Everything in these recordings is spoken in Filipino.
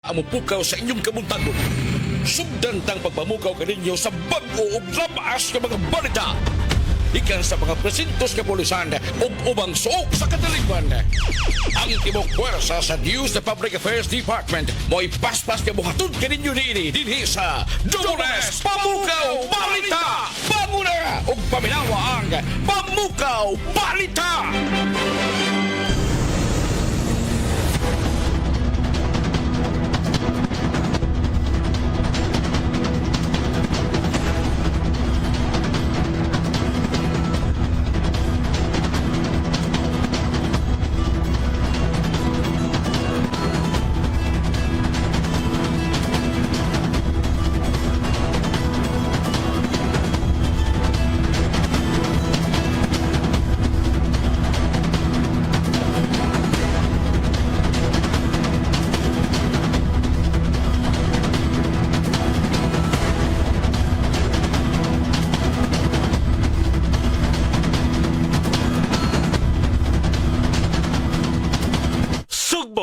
Amupukaw sa inyong kamuntagon. Sugdan tang pagpamukaw kaninyo sa bag-o ug labaas nga mga balita. Ikan sa mga presintos kapulisan ug ubang suok sa kadaliman. Ang timok puwersa sa News the Public Affairs Department mo'y paspas nga buhatod kaninyo niini dinhi sa Dores Pamukaw Balita! Panguna ug paminawa ang Pamukaw Balita!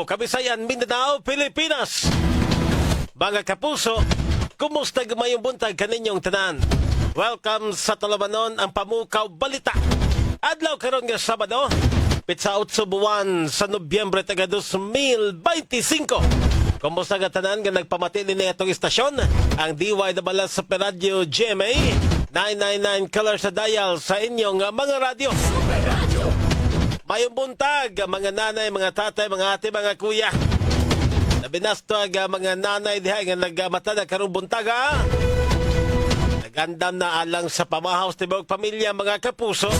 Kabisayan, Mindanao, Pilipinas. Mga kapuso, kumusta mayong buntag kaninyong tanan? Welcome sa Tulumanon ang Pamukaw Balita. Adlaw karon nga Sabado, pitsa 8 buwan sa Nobyembre taga 2025. Kumusta nga tanan nga nagpamati ni itong istasyon? Ang DYWS sa Radio GMA 999 color sa dial sa inyong mga radyo. Mayong buntag, mga nanay, mga tatay, mga ate, mga kuya. Nabinastog mga nanay diha nga nagmata na karong buntag ha. Nagandam na alang sa pamahaws tibok pamilya, mga kapuso.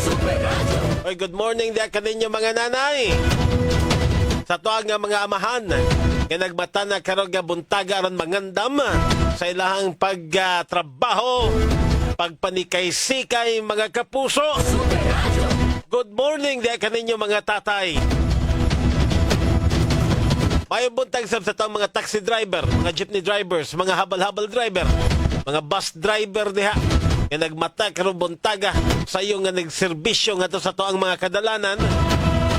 Oy, good morning diha kaninyo mga nanay. Sa tuwag nga mga amahan, nga nagmata na karong buntag aron mangandam sa ilahang pagtrabaho, pagpanikay-sikay, mga kapuso. Good morning diya kaninyo mga tatay. Mayong buntag sa itong mga taxi driver, mga jeepney drivers, mga habal-habal driver, mga bus driver diha. Nga nagmata karong buntaga sa iyo nga nagserbisyo nga to sa toang mga kadalanan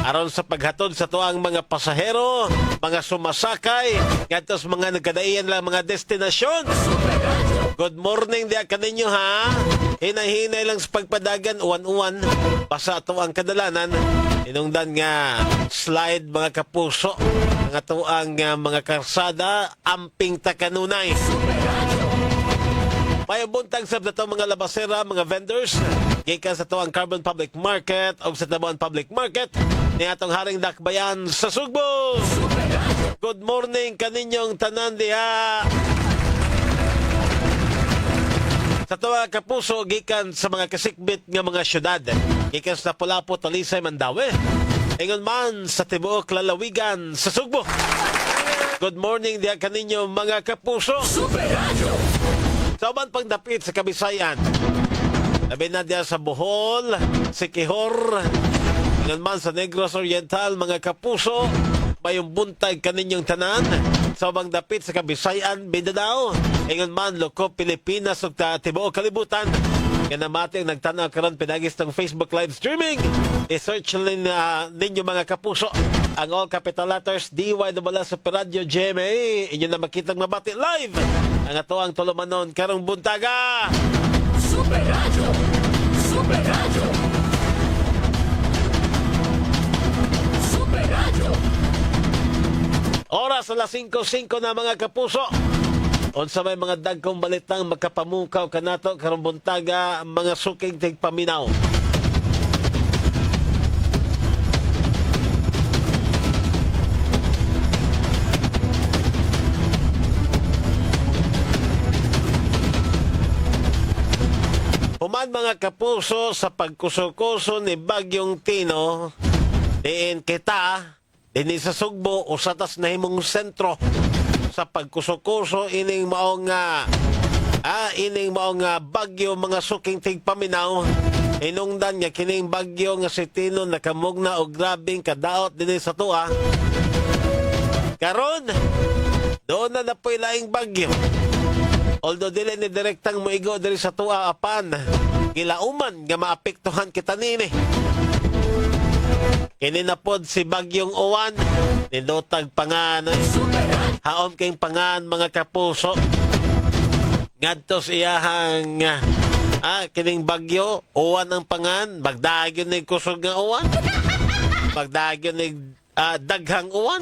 aron sa paghatod sa toang mga pasahero, mga sumasakay, nga sa mga nagkadaian lang mga destinasyon. Good morning diya kaninyo ha. Hinay-hinay lang sa pagpadagan, uwan-uwan, basa ito ang kadalanan. Inungdan nga slide mga kapuso, mga tuang mga karsada, amping takanunay. May buntag sa ito mga labasera, mga vendors, gikan sa ito ang Carbon Public Market o sa Tabuan Public Market, ni atong Haring Dakbayan sa Sugbo. Good morning kaninyong tanan diha. Sa tuwa kapuso, gikan sa mga kasikbit nga mga syudad, gikan sa Pulapo, Talisay, Mandaue, ingon man sa tibuok lalawigan sa Sugbo. Good morning diya kaninyo mga kapuso. Sa uban pagdapit sa Kabisayan, labi na diya sa Bohol, Siquijor, ingon man sa Negros Oriental, mga kapuso, mayong buntag kaninyong tanan. Sa ubang dapit sa Kabisayan, Mindanao, ingon man Loko, Pilipinas ug tibuok kalibutan. Nga namati ang nagtanaw karon pinagis ng Facebook live streaming. I-search ninyo mga kapuso ang all capital letters DYWS sa Radio GMA. Inyo na makitang mabati live ang ato ang Tulumanon karong buntaga. Super Radio! Super Radio! Super Radio! Oras alas 5:05 na mga kapuso. Unsa may mga dagkong balitang makapamukaw kanato karong buntaga, mga suking tigpaminaw. Human mga kapuso sa pagkuso-kuso ni Bagyong Tino, diin kita dinhi sa Sugbo o sa tas nahimong sentro sa pagkuso-kuso ining maong bagyo mga suking tigpaminaw. Inungdan nga kining bagyo nga si Tino nakamugna og grabing kadaot dinhi sa tuwa. Karon doon na napoy laing bagyo. Although dili ni direktang moigo diri sa tuwa apan gilauman nga maapektuhan kita nini. Kini na pod si Bagyong Uwan, nindotag panganay. haom kayong pangan mga kapuso. Ngadto iyahang kining bagyo, uwan ang pangan, magdagyo ni kusog nga uwan. Magdagyo ni daghang uwan.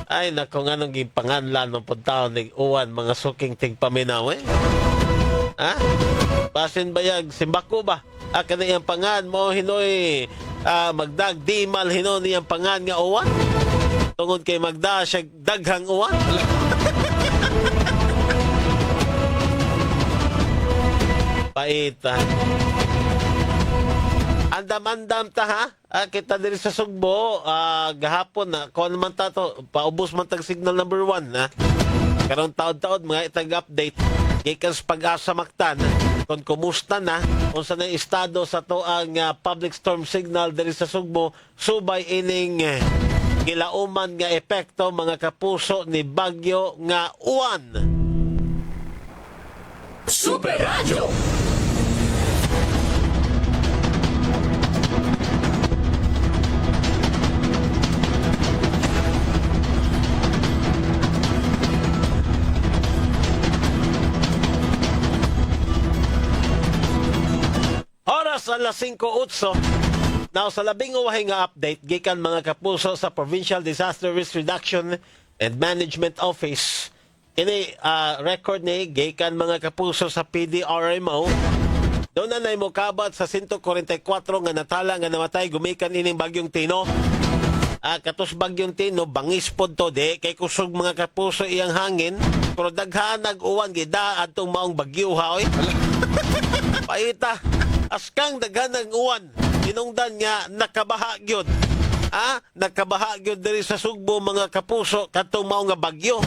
Ay, naku, nga nung gipanganlan ng puntaon ni uwan, mga suking tigpaminaw eh. Basin bayag, simbako ba? Kaniyang pangan mo, hinoy, magdagdimal, hino niyang pangan nga uwan. Tungod kay magda siya daghang uwan. Paita. Andam-andam ta ha. Kita diri sa Sugbo, gahapon na, kung ano man ta to, paubos man tag signal number 1 na. Karong taod-taod, mga itag update. Gikan sa pag-asa maktan, kung kumusta na, kung saan ang estado sa to ang public storm signal diri sa Sugbo, subay ining gilauman nga epekto mga kapuso ni bagyo nga uwan. Super Radio. Oras alas 5:08. Now, sa labing uwahay nga update, gikan mga kapuso sa Provincial Disaster Risk Reduction and Management Office. Ini record ni gikan mga kapuso sa PDRMO. Doon na mo kabat sa 144 nga natala nga namatay gumikan ining bagyong Tino. Katos bagyong Tino, bangis pod to de, kay kusog mga kapuso iyang hangin, pero daghan nag-uwan gida atong maong bagyo ha, oy. Paita, askang daghan ng uwan, inungdan nga nakabaha gyud. Nakabaha gyud diri sa Sugbo mga kapuso katong mao nga bagyo.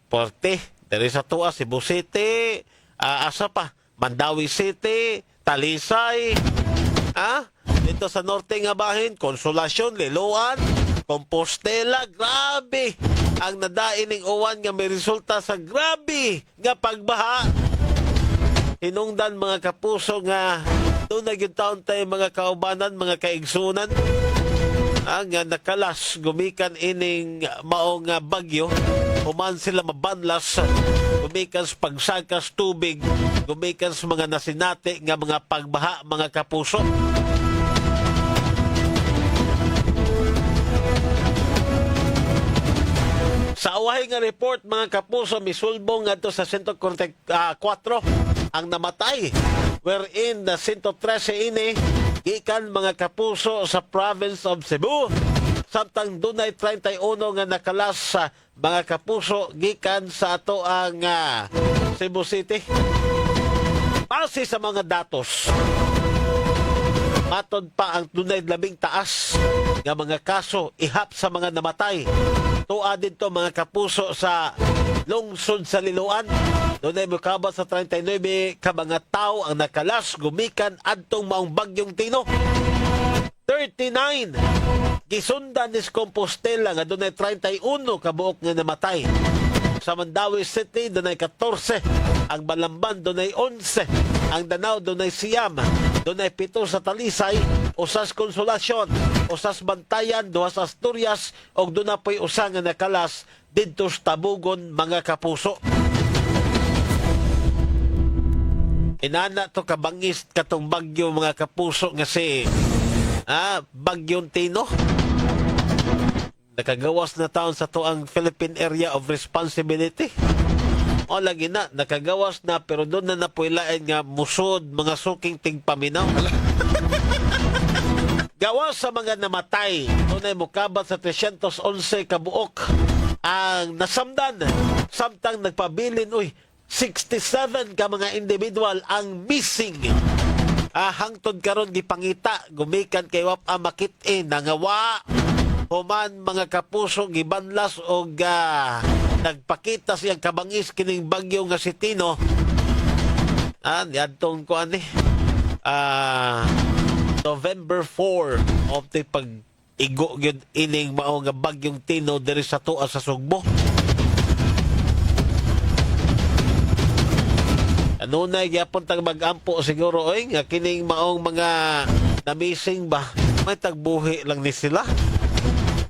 Porte, diri sa tuwa Cebu City, asa pa, Mandawi City, Talisay, dito sa norte nga bahin, Consolacion, Liloan, Compostela, grabe ang nadain ning uwan nga may resulta sa grabe nga pagbaha. Hinungdan mga kapuso nga doon na yung taon tayo mga kaubanan, mga kaigsunan nga nakalas gumikan ining maong bagyo, human sila mabanlas, gumikan sa pagsakas tubig, gumikan sa mga nasinati nga mga pagbaha mga kapuso. Sa uwahay nga report mga kapuso, misulbong nga to sa 144 ang namatay, wherein na 113 ini gikan mga kapuso sa province of Cebu, samtang dunay 31 nga nakalas sa mga kapuso gikan sa ato ang Cebu City. Base sa mga datos, matod pa ang dunay labing taas nga mga kaso ihap sa mga namatay. Tuwa dito mga kapuso sa lungsod sa Liloan. Doon ay mukabat sa 39 ka mga tao ang nakalas gumikan adtong maong bagyong Tino. 39 gisundan ni Compostela nga doon ay 31 kabuok nga namatay. Sa Mandawi City doon ay 14, ang Balamban doon ay 11, ang Danao doon ay 9, doon ay 7 sa Talisay, usas Consolacion, usas Bantayan, duha sa Asturias, o doon na po'y usa nga nakalas dito sa Tabugon mga kapuso. Inana to kabangis katong bagyo mga kapuso nga si bagyong Tino. Nakagawas na taon sa to ang Philippine Area of Responsibility. O lagi na, nakagawas na pero doon na napuilain nga musod mga suking tigpaminaw. Gawas sa mga namatay, doon ay mukabat sa 311 kabuok ang nasamdan. Samtang nagpabilin, 67 ka mga individual ang missing. Hangtod karon gipangita, gumikan kay wap makit-in, nangawa. Human mga kapuso gibanlas og nagpakita siyang kabangis kining bagyo nga si Tino. Niadtong ko November 4 of the pag-igo gyud ining mao nga bagyong Tino diri sa tuwa sa Sugbo. Nunay gyapon tag mag-ampo siguro nga kining maong mga na-missing ba may tagbuhi lang ni sila.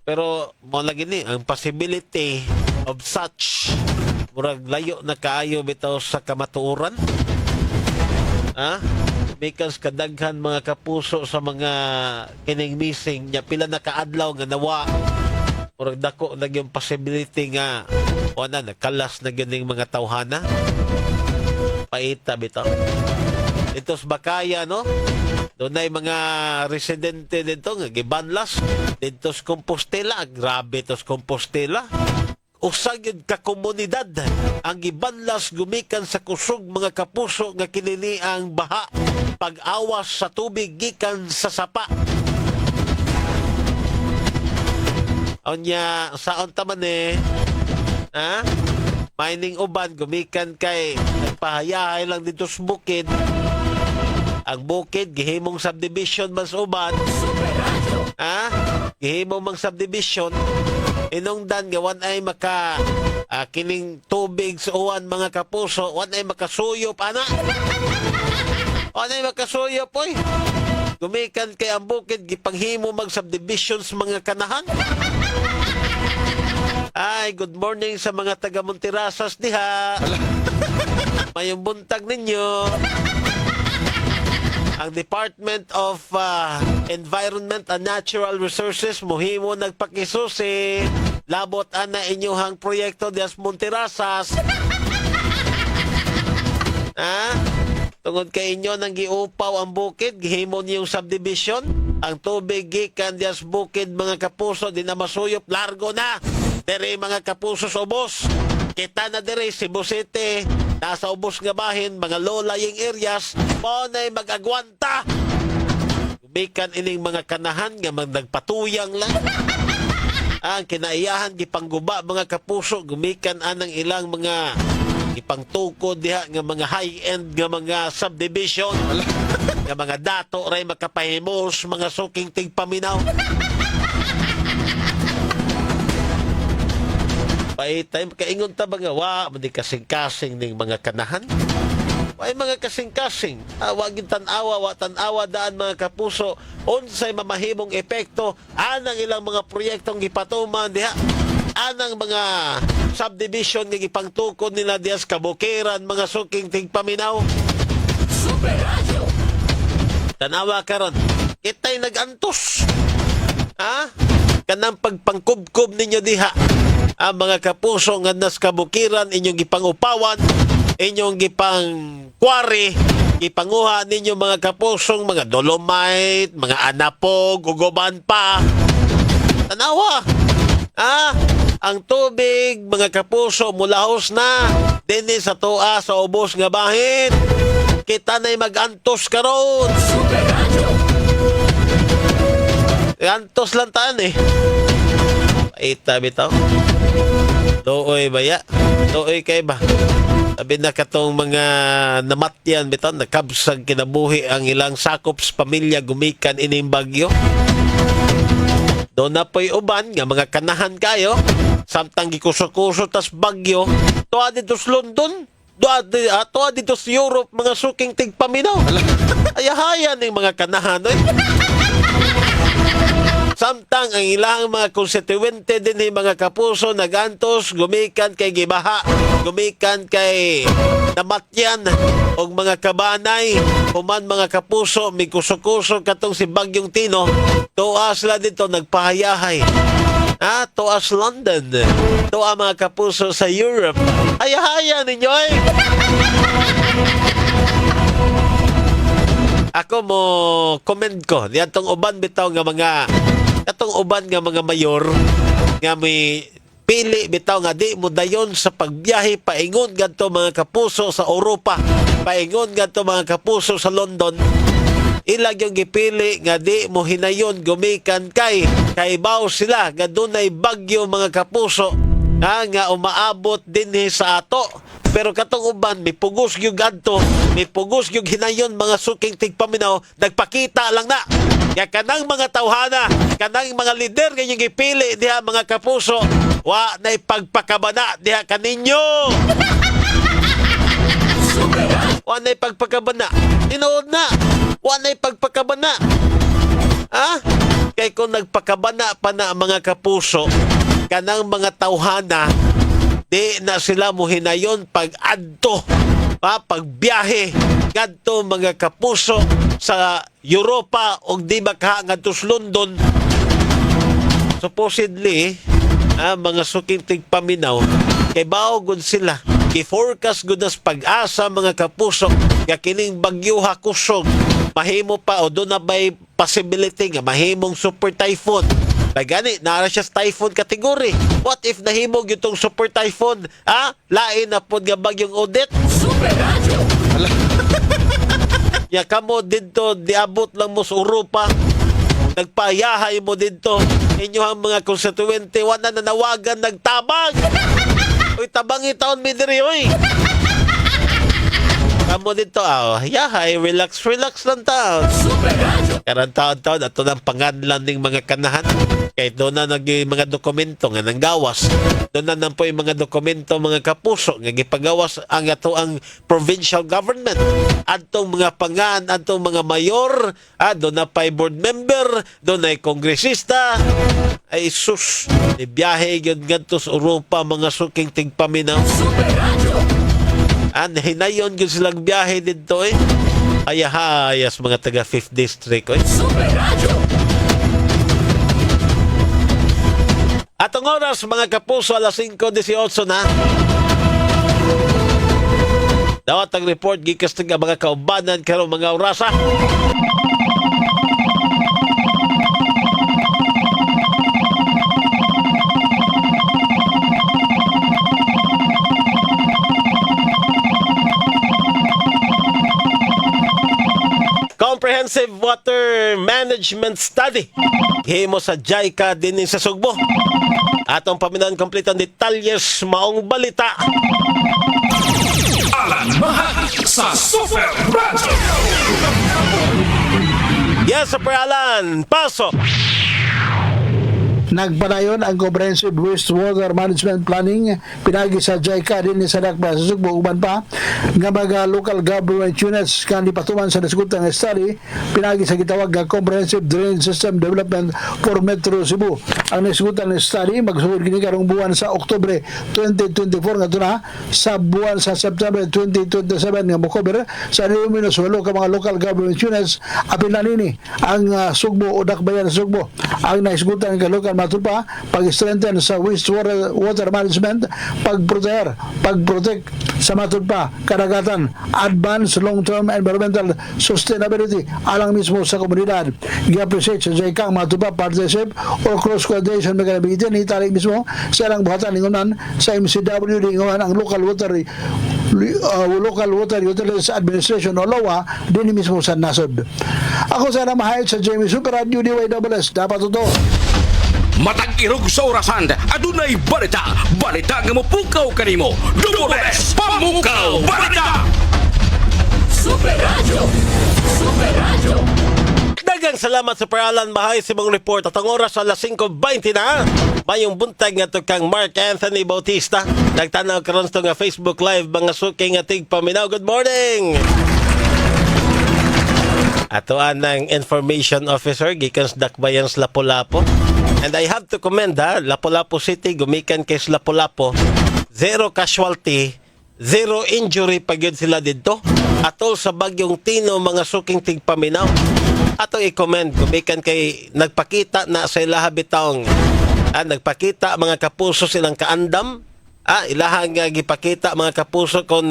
Pero mo lagi ni ang possibility of such murag layo na kaayo bitaw sa kamatuoran. Ha? Because kadaghan mga kapuso sa mga kining missing nya pila na kaadlaw nga nawa. Murag dako na yung possibility nga wala nakalas na ganing mga tawhana. Paita bitaw. Ito sa Bakaya, no? Doon ay mga residente dito nga gibanlas dito sa Compostela. Grabe to sa Compostela. Usag yun ka komunidad ang gibanlas gumikan sa kusog mga kapuso nga kinili ang baha pag-awas sa tubig gikan sa sapa. Onya saon ta man ha? Mining uban gumikan kay nagpahayahay lang dito sa bukid. Ang bukid gihimong subdivision mas uban. Ha? Gihimong mang subdivision. Inungdan nga wan ay maka kining tubig sa uwan mga kapuso, wan ay makasuyop ana. Wan ay makasuyop oy. Gumikan kay ang bukid gipanghimo mag subdivisions mga kanahan. Ay, good morning sa mga taga Montirasas diha. Mayong buntag ninyo. Ang Department of Environment and Natural Resources muhimo nagpakisusi labot ana inyuhang proyekto dias Montirasas. Tungod kay inyo nang giupaw ang bukid, gihimo niyong subdivision, ang tubig gikan dias bukid mga kapuso di na masuyop largo na. Dere mga kapuso sa ubos. Kita na dere Cebu City, nasa ubos nga bahin, mga low-lying areas, paunay mag-agwanta. Gumikan ining mga kanahan nga magdagpatuyang lang. Ang kinaiyahan gipangguba mga kapuso, gumikan anang ilang mga ipangtukod diha nga mga high-end nga mga subdivision. Nga mga dato ray makapahimos, mga suking tigpaminaw. Paitay, kaingon ta ba nga, madi kasing-kasing ning mga kanahan? Ay mga kasing-kasing, wagin tanawa, tanawa daan mga kapuso, unsay mamahimong epekto, anang ilang mga proyektong gipatuman diha, anang mga subdivision nga gipangtukod nila diha sa kabukiran, mga suking tigpaminaw. Tanawa karon, kitay nagantos. Kanang pagpangkubkob ninyo diha. Ang mga kapuso nga nas kabukiran inyong gipangupawan, inyong gipangkwari, gipanguha ninyo mga kapusong mga dolomite, mga anapog, ugoban pa. Tanawa. Ang tubig, mga kapuso, mulahos na. Dini sa tuwa sa ubos nga bahin. Kita na'y mag-antos karon. Antos lang taan Ita bitaw. Tuoy baya. Tuoy kay ba? Sabi na katong mga namatyan bitaw, nakabsag kinabuhi ang ilang sakop sa pamilya gumikan ining bagyo. Doon na po'y uban nga mga kanahan kayo. Samtang gikuso-kuso tas bagyo. Tuwa dito sa London. Tuwa dito sa Europe, mga suking tigpaminaw. Ayahayan ng mga kanahan. Samtang ang ilang mga konstituente din mga kapuso nagantos, gumikan kay gibaha, gumikan kay namatyan og mga kabanay, human mga kapuso, may kuso-kuso katong si Bagyong Tino, tuwa sila dito nagpahayahay. Tuwas London, tuwa mga kapuso sa Europe. Hayahaya ninyo Ako mo comment ko, diatong uban bitaw nga mga katong uban nga mga mayor nga may pili bitaw nga di mo dayon sa pagbiyahe paingon gadto mga kapuso sa Europa, paingon gadto mga kapuso sa London. Ilag yung gipili nga di mo hinayon gumikan kay baw sila nga dunay bagyo mga kapuso nga umaabot dinhi sa ato. Pero katong uban, may pugos yung gadto, may pugos yung hinayon mga suking tigpaminaw, nagpakita lang na. Kaya kanang mga tawhana, kanang mga lider ngayong ipili diha mga kapuso, wa na ipagpakabana diha kaninyo. Wa na ipagpakabana. Tinood na. Wa na ipagpakabana. Kay kung nagpakabana pa na ang mga kapuso, kanang mga tawhana, di na sila muhinayon pag-adto, pagbiyahe, kadto mga kapuso sa Europa o di baka ngadto sa London. Supposedly, mga suking tigpaminaw, kay baogod sila. I-forecast gud nas pag-asa mga kapuso nga kining bagyo hakusog mahimo pa o doon na may possibility nga mahimong super typhoon. Gani, nara siya sa typhoon category. What if nahimog itong super typhoon? Lain na po nga bagyong Odette. Super radyo! Ya kamo dito, diabot lang mo sa Europa. Nagpayahay mo dito. Inyo ang mga constituente, wala na nanawagan, nagtabang. Uy, tabang itaon mi diri, uy. Kamo dito, yahay, relax lang taon. Karang taon-taon, ato ng panganlan ng mga kanahan. Kahit doon na mga dokumento nga nanggawas. Doon na po yung mga dokumento, mga kapuso, nga gipagawas ang ato ang provincial government. Atong mga pangan, atong mga mayor, doon na pa board member, doon na kongresista. Ay sus, biyahe yun ganito sa Europa, mga suking tigpaminaw. Hinayon yun silang biyahe dito eh. Ayahayas mga taga 5th District eh. Atong oras mga kapuso, alas 5:18 na. Dawat ang report gikas nga mga kaubanan karong mga orasa. Comprehensive Water Management Study himo sa JICA din sa Sugbo. Atong paminaw complete ang detalyes maong balita. Alan Mahal sa Super Radio. Yes, Super Alan, pasok. Nagpadayon ang Comprehensive Wastewater Management Planning pinagi sa JICA din sa Dakba sa Sugbo uban pa nga mga local government units kan patuman sa nasgutang study pinagi sa gitawag nga Comprehensive Drainage System Development for Metro Cebu. Ang nasgutang study magsugod kini karong buwan sa Oktubre 2024 ngadto na sa buwan sa September 2027 nga mocover sa luminous walo ka mga local government units apil na nini ang Sugbo o Dakbayan sa Sugbo. Ang nasgutang nga local matulpa pag-strengthen sa water management, pag-protect sa matulpa karagatan, advance long-term environmental sustainability alang mismo sa komunidad. I-appreciate sa JICA ang matulpa partnership or cross-coordination mechanism ni tali mismo sa ilang buhatan lingunan sa MCW lingunan ang local water utilities administration o LOA din mismo sa nasod. Ako sana mahayag sa Jamie Super Radio DYWS dapat ito Matag irog sa orasan, adunay balita. Balita nga mopukaw kanimo. Dumoles Pamukaw Balita. Super Radio. Super Radio. Dagang salamat sa Alan Mahay sa mong report at ang oras alas 5:20 na. Mayong buntag nga to kang Mark Anthony Bautista. Nagtanaw karon sa nga Facebook Live mga suking nga tigpaminaw. Good morning. Ato anang information officer gikan sa Dakbayan sa Lapu-Lapu. And I have to commend Lapu-Lapu City gumikan kay Lapu-Lapu. 0 casualty, 0 injury pag yun sila dito. Atol sa bagyong Tino mga suking tigpaminaw. Ato i-commend gumikan kay nagpakita na sa ilaha bitawng nagpakita mga kapuso silang kaandam. Ilaha nga gipakita mga kapuso kon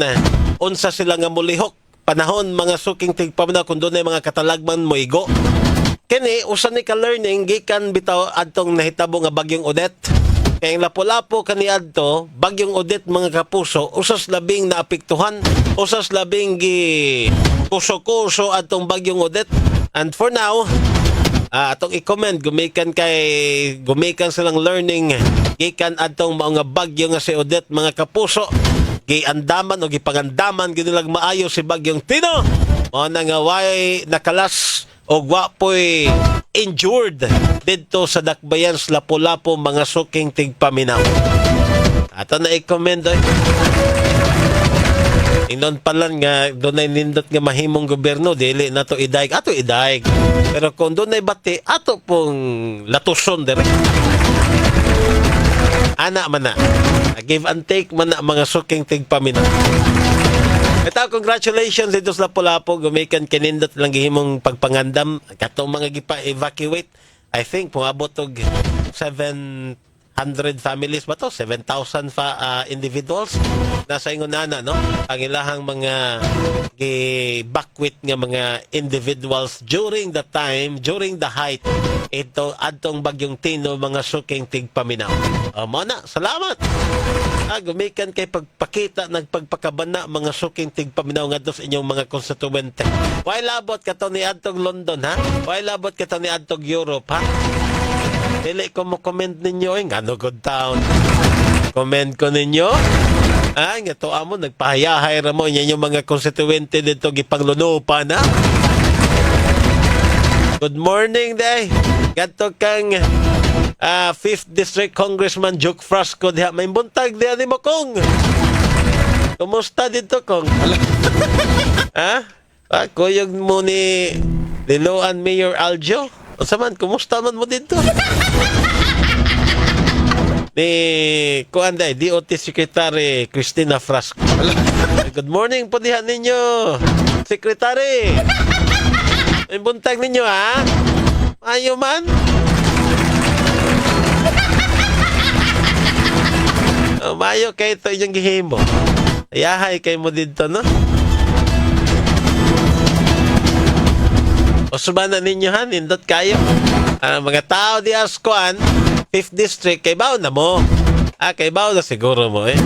unsa sila nga mulihok panahon mga suking tigpaminaw kung doon ay mga katalagman mo igo. Kini usa ni ka learning gikan bitaw adtong nahitabo nga bagyong Odette. Kay Lapu-Lapu kaniadto bagyong Odette mga kapuso usas labing naapektuhan, usas labing gi kuso-kuso adtong bagyong Odette. And for now, atong i-comment gumikan silang learning gikan adtong mga bagyo nga si Odette mga kapuso. Giandaman o gipangandaman ginilang maayo si bagyong Tino. O na nga way nakalas o wapoy injured dito sa Dakbayan sa Lapu-Lapu mga suking tigpaminaw. Ato na i-comment Ingnon pa lang nga doon ay nindot nga mahimong gobyerno dili na to idaig ato idaig. Pero kung doon ay bati ato pong latuson dire. Ana man na. Give and take man na mga suking tigpaminaw. Ito, congratulations dito sa Lapu-Lapu. Gumikan kinindot lang gihimong pagpangandam. Katong mga gipa-evacuate. I think pumabot og 700 families ba to? 7,000 individuals. Nasa ingon na no? Ang ilahang mga gi-evacuate nga mga individuals during the time, during the height ito adtong bagyong Tino mga suking tigpaminaw. Mo na, salamat. Gumikan kay pagpakita nagpagpakabana mga suking tigpaminaw ngadto sa inyong mga konstituente. Why labot kato ni adtong London ha? Why labot kato ni adtong Europe ha? Dili ko mo comment ninyo ngano good town. Comment ko ninyo. Nga to amo nagpahayahay ra mo inyong mga konstituente dito gipanglunupan ha? Good morning, day. Gato kang 5th District Congressman Juke Frasco diha. May buntag diha ni mo, Kong. Kumusta dito, Kong? Ha? Kuyog mo ni Liloan Mayor Aljo? O saman, kumusta man mo dito? Ni kuan day, DOT Secretary Cristina Frasco. Good morning po diha ninyo, Secretary. May buntag ninyo, ha? Ayaw man? Mayo kayo ito yung gihimo. Ayahay kayo mo dito, no? O sumana ninyo, ha? Nindot kayo. Mga tao di Askuan, 5th District, kay bao na mo. Kay bao na siguro mo, eh.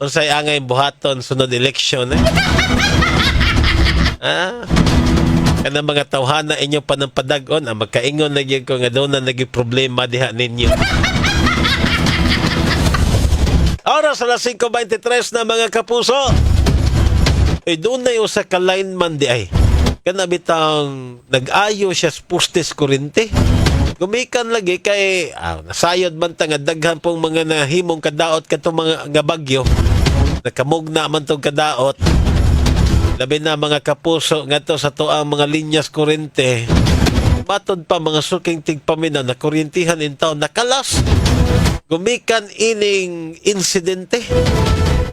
Kung sa'y angay buhaton, sunod election, eh. Kana mga tawhana inyo panampadagon ang magkaingon na gyud ko nga daw na naging problema diha ninyo. Oras alas 5:23 na mga kapuso. Doon na yung sa ka-lineman di ay. Kana bitang nag-ayo siya sa postes kurente. Gumikan lagi kay nasayod man ta nga daghan pong mga nahimong kadaot katong mga nga bagyo. Nakamugna man tong kadaot. Labi na mga kapuso nga to sa toang mga linyas kurente. Matod pa mga suking tigpaminaw na kuryentihan in town nakalas. Gumikan ining insidente.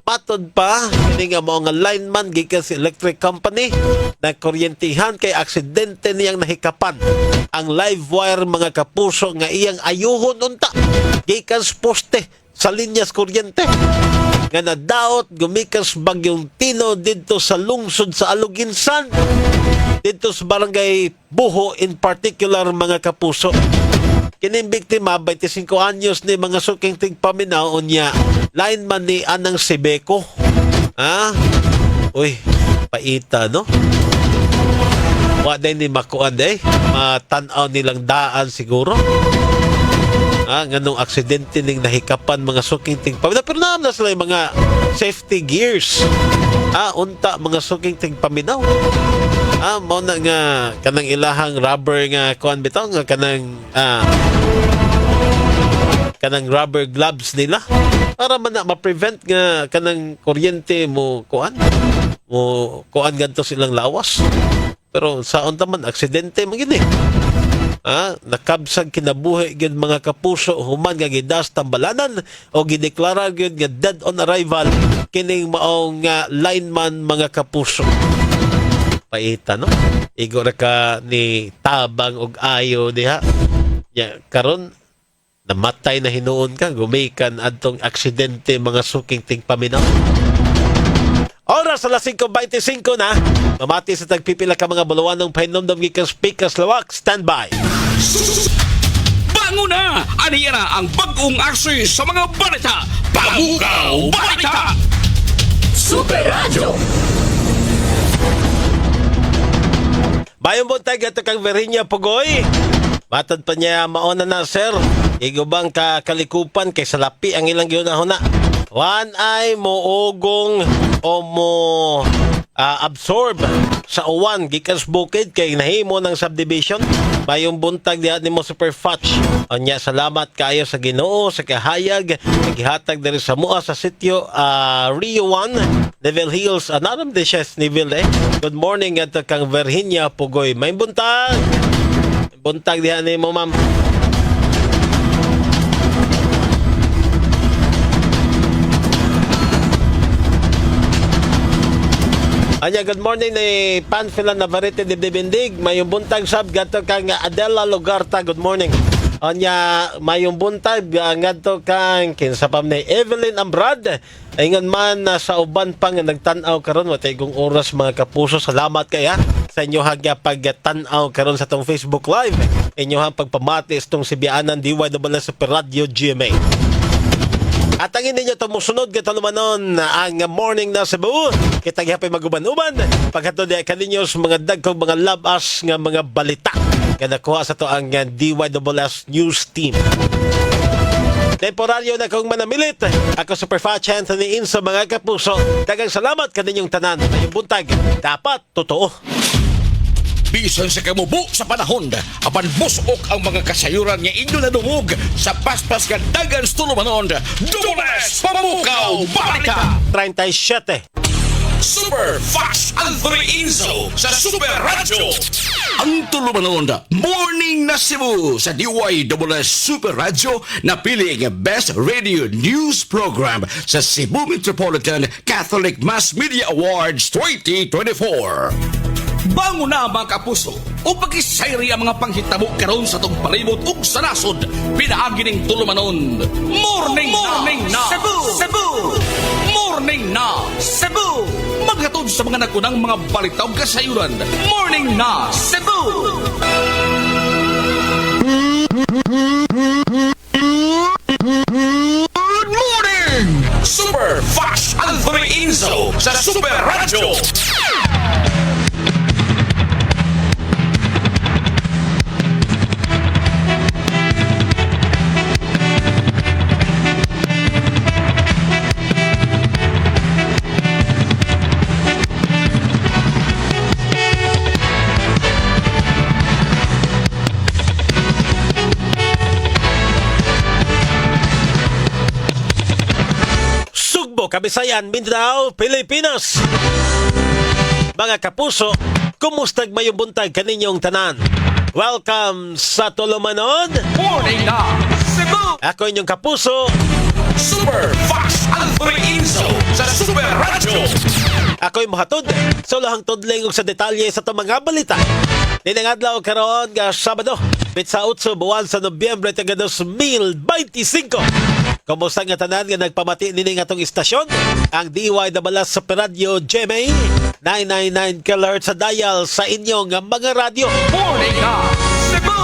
Matod pa ini nga mga lineman gikan sa electric company na kuryentihan kay aksidente niyang nahikapan. Ang live wire mga kapuso nga iyang ayuhon unta gikan sa poste sa linyas kuryente. Nga nadaot gumikas bagyong Tino dito sa lungsod sa Aluginsan, dito sa barangay Buho in particular mga kapuso. Kining biktima 25 anyos ni mga suking tigpaminaw unya lineman ni Anang Sibeco. Uy, paita no? Wa day ni makuan day, matanaw nilang daan siguro. Nganong aksidente ning nahikapan mga suking tigpaminaw. Pero naman na sila yung mga safety gears. Unta mga suking tigpaminaw. Mao na nga kanang ilahang rubber nga kuan bitaw nga kanang rubber gloves nila para man na ma-prevent nga kanang kuryente mo kuan ganto silang lawas. Pero sa unta man aksidente man gid. Nakabsag kinabuhi gyud mga kapuso human nga gidas tambalanan o gideklara gyud nga dead on arrival kining maong lineman mga kapuso. Paita no? Igo ra ka ni tabang og ayo diha. Karon namatay na hinuon ka gumikan adtong aksidente mga suking tigpaminaw. Oras alas 5:25 na. Mamati sa tagpipila ka mga buluwanong pahinomdom gikan Speakers Lawak. Standby. Bango na! Aniya na ang bagong aksi sa mga balita. Pamukaw Balita! Super Radio. Bayong buntag ito kang Verinya Pugoy. Matad pa niya mauna na sir. Igubang ka kalikupan kay salapi ang ilang ginahon na. One ay moogong o mo absorb sa uwan gikan sa bukid kay nahimo ng subdivision. Bayong buntag diha nimo Super Fetch. Onya salamat kaayo sa Ginoo sa kahayag gihatag diri sa mua sa sitio Rio 1 Neville Hills, anaram de siya Neville eh. Good morning at kang Virginia Pugoy. May buntag. Buntag diha ni mo, ma'am. Anya, good morning ni Panfila Navarrete de Bindig. Mayong buntag sab gato kang Adela Lugarta. Good morning. Anya, mayong buntag ngadto kang kinsa pa ni Evelyn Ambrad. Ingon man sa uban pa nga nagtan-aw karon wa tay kong oras mga kapuso. Salamat kaya sa inyo hagya pagtan-aw karon sa tong Facebook Live. Inyo hang pagpamati itong sibianan DYWS Super Radio GMA. At ang ninyo ito musunod katalumanon ang Morning na Cebu. Kita gihapay maguban-uban. Pagkatod ay kaninyo sa mga dagkong mga labas nga mga balita. Kaya nakuha sa to ang DYWS News Team. Temporaryo na kong manamilit. Ako Super Fat Anthony In sa mga kapuso. Dagang salamat kaninyong tanan. Ngayong buntag, dapat totoo. Bisan sa kamubo sa panahon, apan busok ang mga kasayuran nga inyo na dumog sa paspas nga dagan tulumanon. Dules Pamukaw Balita! 37. Super Fast Anthony Inzo sa Super Radio. Ang tulumanon, Morning na Cebu sa DYWS Super Radio na piling Best Radio News Program sa Cebu Metropolitan Catholic Mass Media Awards 2024. Bango na mga kapuso o pagkisayri ang mga panghitabo karon sa tong palibot ug sa nasod. Pinaagi ning tulumanon. Morning na Cebu! Morning na Cebu! Maghatod sa mga nagunang mga balita ug kasayuran. Morning na Cebu! Good morning! Super Fast Anthony Inzo sa Super Radio. Kabisayan, Mindanao, Pilipinas. Mga kapuso, kumustag mayong buntag kaninyong tanan. Welcome sa Tulumanon. Morning na Cebu! Ako inyong kapuso. Super Fast Anthony Inzo sa Super Radio. Ako'y mahatod. Sulahang tudling og sa detalye sa itong mga balita. Ninangadlaw karon nga Sabado, pitsa 8 buwan sa Nobyembre taga 2025. Kumusta nga tanan nga nagpamati nini nga tong istasyon? Ang DYWS Super Radio GMA 999 kHz sa dial sa inyong mga radyo. Morning na Cebu!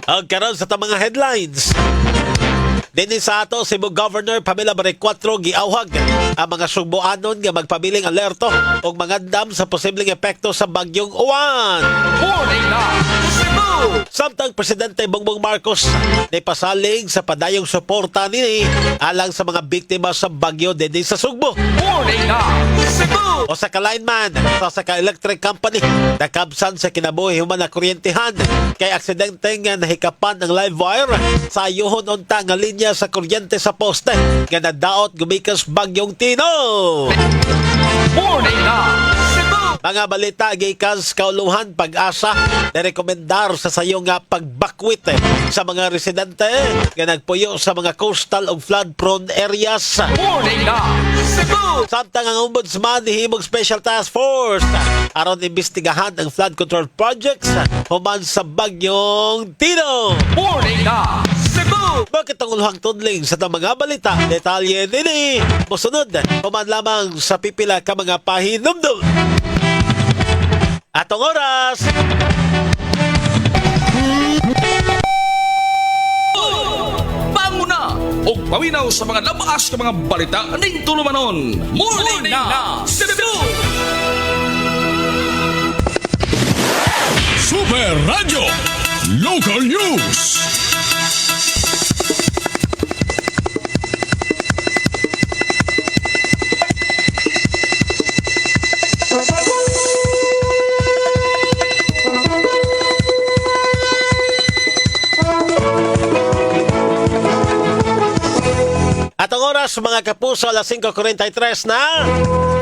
Ang karon sa itong mga headlines. Dini sa ato, Cebu Governor Pamela Barrecuatro giawhag ang mga Sugboanon nga magpabiling alerto o mga dam sa posibleng epekto sa bagyong Uwan. Morning na Cebu! Samtang Presidente Bongbong Marcos ni pasalig sa padayong suporta nini alang sa mga biktima sa bagyo dini sa Sugbo. Morning na Cebu! O sa ka-lineman sa ka-electric company nakabsan sa kinabuhi human na kuryentehan kay aksidente nga nahikapan ang live wire sa ayuhon unta nga linya sa kuryente sa poste nga nadaot gumikas bagyong Tino. Morning na Cebu! Mga balita gikan sa kauluhan pag-asa na rekomendar sa sayo nga pagbakwit sa mga residente nga nagpuyo sa mga coastal o flood-prone areas. Morning na Cebu! Samtang ang Ombudsman hihimog Special Task Force aron imbestigahan ang flood control projects human sa bagyong Tino. Morning na Cebu! Bakit ang uluhang tudling sa mga balita? Detalye nini. Musunod, human lamang sa pipila ka mga pahinumdum. Atong oras! Bango na! O pawinaw sa mga labaas ka mga balita ning tulumanon. Morning na Cebu! Super Radio Local News. Atong oras mga kapuso, alas 5:43 na.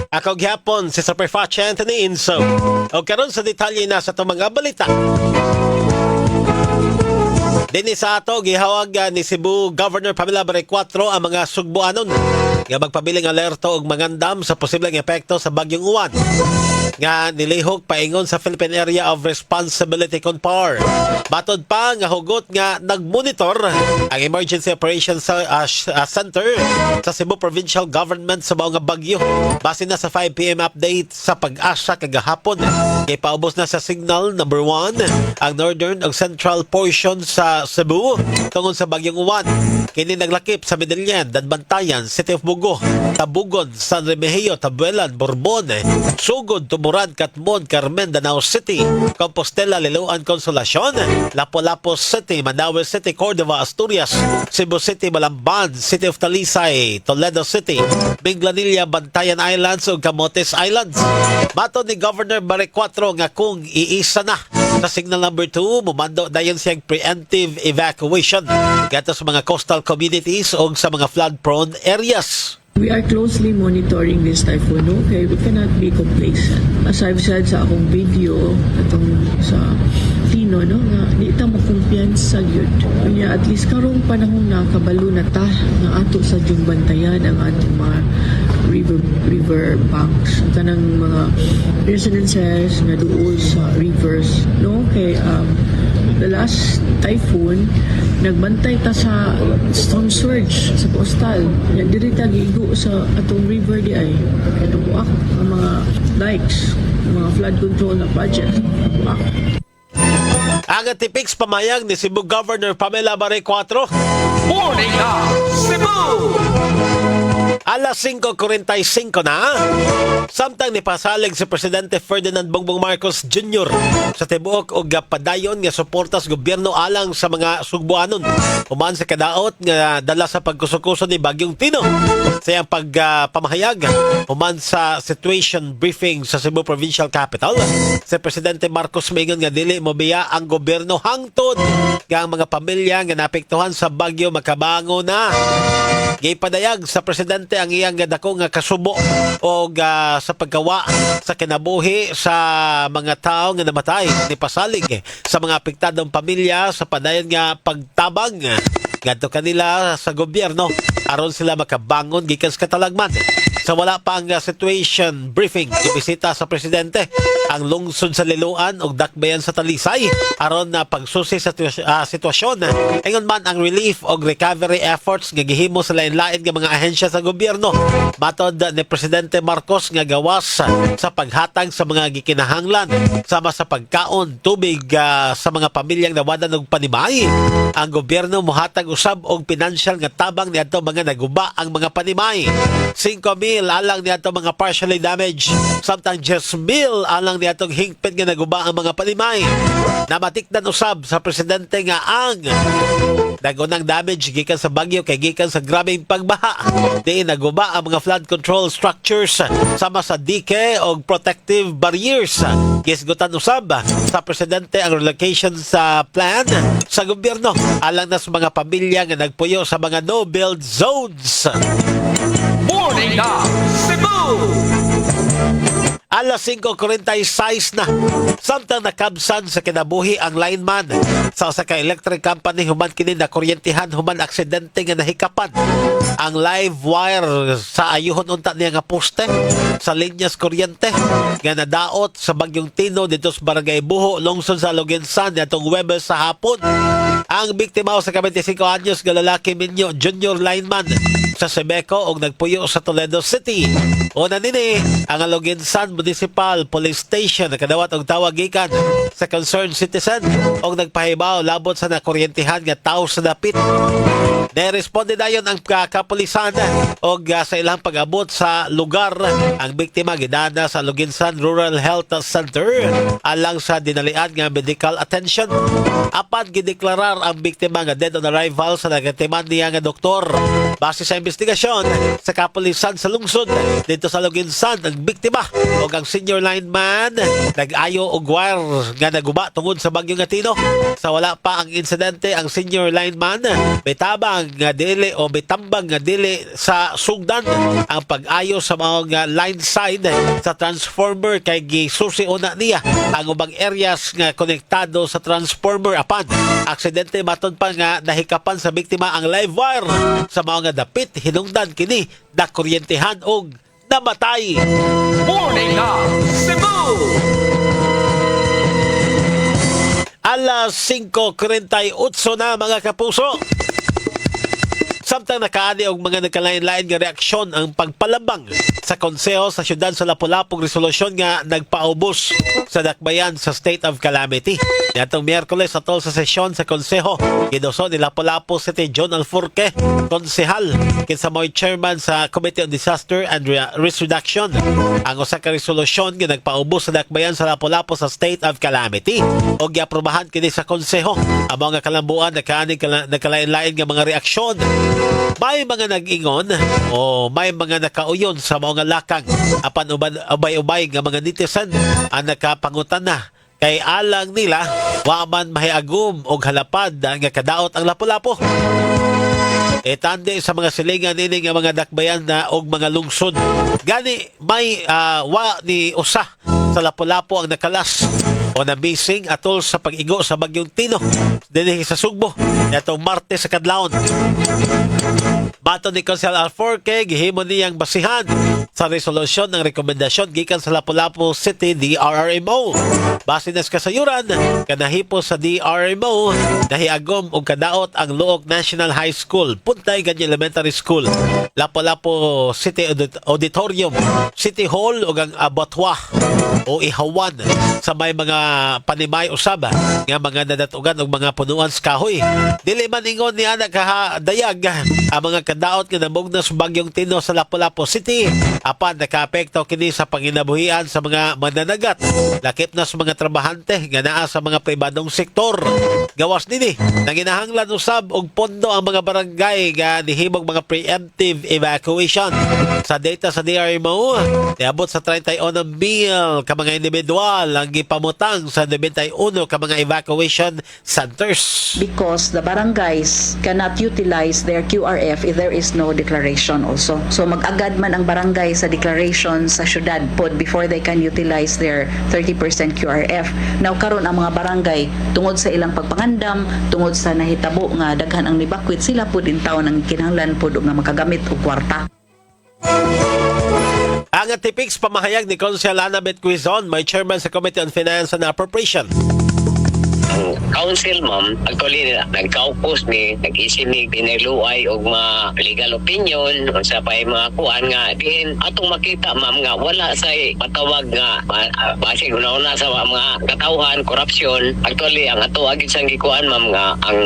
Ako gyapon si Superfatch Anthony Inso. O karon sa detalye na sa itong mga balita. Dini sa ato, gihawag ni Cebu Governor Pamela Barre 4 ang mga Sugboanon nga magpabiling alerto og mangandam sa posibleng epekto sa bagyong Uwan nga nilihok paingon sa Philippine Area of Responsibility CONPAR. Batod pa nga hugot nga nagmonitor ang Emergency Operations Center sa Cebu Provincial Government sa mga bagyo. Base na sa 5 PM update sa pag-asa kagahapon, kay paubos na sa signal number 1 ang northern ug central portion sa Cebu tungod sa bagyong Uwan. Kini naglakip sa Medellin, Danbantayan, City of Bugo, Tabugon, San Remigio, Tabuelan, Borbon, Sugod, Tumuran, Katmon, Carmen, Danao City, Compostela, Liloan, Consolacion, Lapu-Lapu City, Mandaue City, Cordova, Asturias, Cebu City, Balamban, City of Talisay, Toledo City, Minglanilla, Bantayan Islands ug Camotes Islands. Bato ni Governor Barre 4 nga kung iisa na sa signal number 2, mumando dayon siyang preemptive evacuation gato sa mga coastal communities o sa mga flood-prone areas. We are closely monitoring this typhoon, okay? We cannot be complacent. As I've said sa akong video, atong sa Tino, no, nga di ta makumpiyansa yun. Kanya at least karong panahon na kabalo na ta nga ato sa dyong bantayan ang atong mga river banks, kanang mga residences na duol sa rivers, no? Okay, the last typhoon, nagbantay ta sa storm surge sa coastal. Yan, diri ta gigo sa atong river di ay. Kaya nabuak ang mga dikes, mga flood control na project. Nabuak. Ang tipix pamayag ni Cebu Governor Pamela Barre 4. Morning na Cebu! Alas 5:45 na. Samtang nipasalig si Presidente Ferdinand Bongbong Marcos Jr. sa tibuok og padayon nga suporta sa gobyerno alang sa mga Sugboanon. Human sa kadaot nga dala sa pagkusukuso ni Bagyong Tino. Sa iyang pagpamahayag human sa situation briefing sa Cebu Provincial Capital, si Presidente Marcos maingon nga dili mobiya ang gobyerno hangtod nga ang mga pamilya nga naapektuhan sa bagyo makabango na. Gipadayag sa Presidente ang iyang dako nga kasubo o sa paggawa sa kinabuhi sa mga tao nga namatay ni pasalig sa mga apektadong pamilya sa padayon nga pagtabang ngadto kanila sa gobyerno aron sila makabangon gikan sa katalagman. Sa wala pa ang situation briefing, ibisita sa Presidente ang lungsod sa Liloan ug dakbayan sa Talisay aron na pagsusi sa sitwasyon. Ingon man ang relief ug recovery efforts nga gihimo sa lain-lain nga mga ahensya sa gobyerno. Matod ni Presidente Marcos nga gawas sa paghatag sa mga gikinahanglan sama sa pagkaon, tubig sa mga pamilyang nawadan og panimay. Ang gobyerno mohatag usab og financial nga tabang niadto mga naguba ang mga panimay. 5,000 alang niadto mga partially damaged, samtang 10,000 alang niadtong hingpit nga naguba ang mga panimay. Namatikdan usab sa Presidente nga ang dagunang damage gikan sa bagyo kay gikan sa grabeng pagbaha. Diin naguba ang mga flood control structures sama sa dike o protective barriers. Gisgutan usab sa Presidente ang relocation sa plan sa gobyerno alang na sa mga pamilya nga nagpuyo sa mga no-build zones. Morning na Cebu! Alas 5:46 na. Samtang nakabsan sa kinabuhi ang lineman sa usa ka electric company human kini na kuryentehan human aksidente nga nahikapan. Ang live wire sa ayuhon unta niya nga poste sa linyas kuryente nga nadaot sa Bagyong Tino dito sa Barangay Buho, lungsod sa Logensan nitong Huwebes sa hapon. Ang biktima sa 25 anyos nga lalaki minyo junior lineman sa Sebeco og nagpuyo sa Toledo City. Una nini ang Logensan Municipal Police Station nakadawat og tawag gikan sa concerned citizen og nagpahibaw labot sa nakuryentehan nga tawo sa dapit. Neresponde dayon ang kapulisan og sa ilang pag-abot sa lugar ang biktima gidana sa Logensan Rural Health Center alang sa dinalian nga medical attention. Apan gideklarar ang biktima nga dead on arrival sa nagatiman niya nga doktor. Base sa investigasyon sa kapulisan sa lungsod dito sa Logensan, ang biktima o ang senior lineman nag-ayo og wire nga naguba tungod sa bagyo nga Tino. Sa wala pa ang insidente, ang senior lineman may tabang bitang nga dili o bitambang nga dili sa sugdan ang pag-ayo sa mga line side sa transformer kay gisusi una niya ang ubang areas nga konektado sa transformer apan aksidente matud pa nga nahikapan sa biktima ang live wire sa mga dapit hinungdan kini na kuryentehan og namatay. Morning na Cebu! Alas 5:48 na mga kapuso. Samtang nakaani og mga nagkalain-lain nga reaksyon ang pagpalabang sa konseho sa syudad sa Lapu-Lapu resolusyon nga nagpaubos sa dakbayan sa state of calamity. Nitong Miyerkules atol sa sesyon sa konseho, ginuso ni Lapu-Lapu City John Alforque, konsehal kinsa mo'y chairman sa Committee on Disaster and Risk Reduction. Ang usa ka resolusyon nga nagpaubos sa dakbayan sa Lapu-Lapu sa state of calamity o giaprobahan kini sa konseho. Ang mga kalambuan nakaani nagkalain-lain nga mga reaksyon. May mga nag-ingon o may mga nakauyon sa mga lakang apan ubay-ubay nga mga netizen ang nakapangutan na kay alang nila wa man mahiagum og halapad nga kadaot ang Lapu-Lapu. Etande sa mga silingan nini nga mga dakbayan na og mga lungsod. Gani may wa ni usa sa Lapu-Lapu ang nakalas o nabising atol sa pag-igo sa bagyong Tino dinhi sa Sugbo nitong Martes sa kadlawon. Bato ni Consel Alforque, gihimo niyang basihan sa resolusyon ng rekomendasyon gikan sa Lapu-Lapu City DRRMO. Base nas kasayuran, kanahipos sa DRRMO, nahiagom og kadaot ang Luok National High School, Puntay Ganyan Elementary School, Lapu-Lapu City Auditorium, City Hall ug ang Abatwa o Ihawan sa may mga panimay usab nga mga nadatugan og mga punuan sa kahoy. Dili man ingon ni anak kahadayag ang mga kadaot nga namugnas bagyong Tino sa Lapu-Lapu City apan nakaapekto kini sa panginabuhian sa mga mananagat lakip na sa mga trabahante nga naa sa mga pribadong sektor. Gawas nini nanginahanglan usab og pondo ang mga barangay nga nihimog mga preemptive evacuation. Sa data sa DRMO niabot sa 31 mil ka mga individual ang gipamutang sa 91 ka mga evacuation centers. Because the barangays cannot utilize their QRF if there is no declaration also. So mag-agad man ang barangay sa declaration sa syudad pod before they can utilize their 30% QRF. Now karon ang mga barangay tungod sa ilang pagpangandam, tungod sa nahitabo nga daghan ang nibakwit, sila pod in taon ang kinahanglan pod nga makagamit og kwarta. Ang Tipiks pamahayag ni Consel Annabeth Quizon, may chairman sa Committee on Finance and Appropriation. Ang council, ma'am, actually, nagkaupos ni, nag-isinig, piniluay og mga legal opinion, sa pa mga kuan nga, diin, atong makita, ma'am, nga, wala sa patawag nga, basig una-una sa mga katauhan, korupsyon. Actually, ang ato agad sang gikuan, ma'am, nga, ang